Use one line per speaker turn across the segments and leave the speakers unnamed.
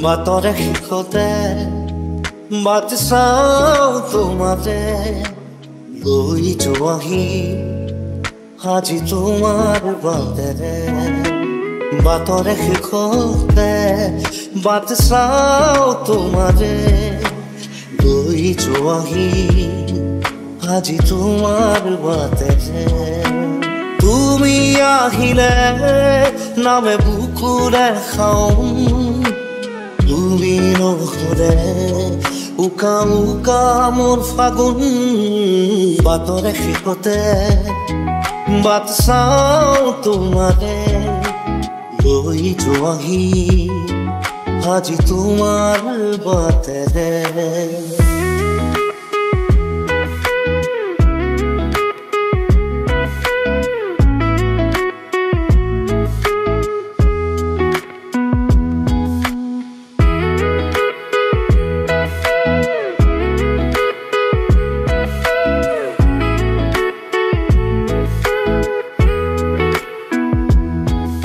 বাতৰে শেষতে বাট চাওঁ তোমাৰে লৈ যোৱাহি আজি তোমাৰ বাটেৰে বাতৰে শেষতে বাট চাওঁ তোমাৰে লৈ যোৱাহি আজি তোমাৰ বাটেৰে তুমি আহিলে নামে বুকুৰে খাওঁ তুমি নহলে উকা উকা মোৰ ফাগুন বাতৰে শেষতে বাট চাওঁ তোমাৰে লৈ যোৱাহি আজি তোমাৰ বাটেৰে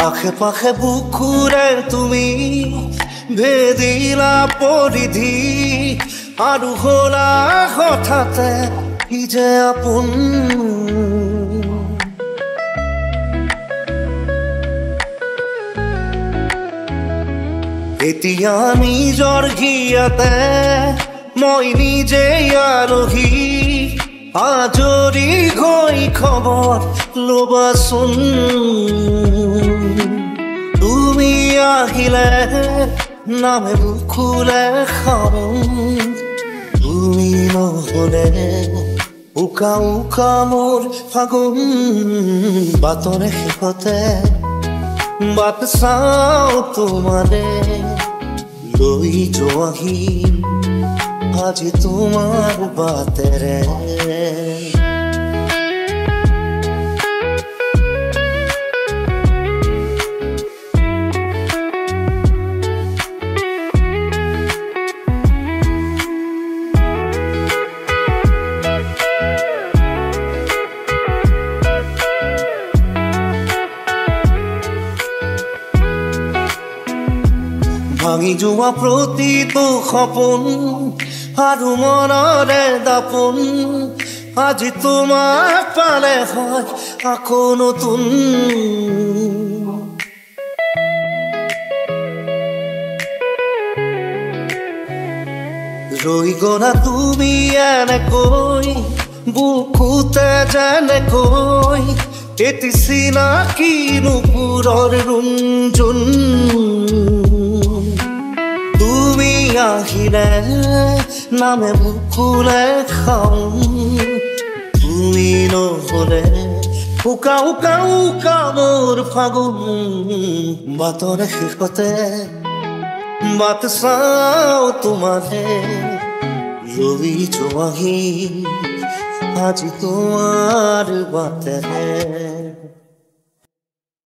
আশে পাশে বুকুৰে তুমি ভেদিলা পৰিধি আৰু হলা হঠাতে কি যে আপোন এতিয়া নিজৰ ঘিয়াতে মই নিজে আলহী আজৰি হৈ খবৰ ল'বাচোন তুমি আহিলে নামে বুকুৰে খাওঁ তুমি নহলে উকা উকা মোৰ ফাগুন বাতৰে শেষতে বাট চাওঁ তোমাৰে লৈ যোৱাহি আজি তোমাৰ বাটেৰে ভাঙি যোৱা প্ৰতিটো সপোন আৰু মনৰে দাপোন আজি তোমাক পালে হয় আকৌ নতুন ৰৈ গলা তুমি এনেকৈ বুকুতে যেনেকৈ এটি চিনাকি নুপুৰৰ ৰুমজুন তুমি আহিলে নামে বুকুৰে খাওঁ তুমি নহলে উকা উকা উকা মোৰ ফাগুন বাতৰে শেষতে বাট চাওঁ তোমাৰে লৈ যোৱাহি আজি তোমাৰ বাটেৰে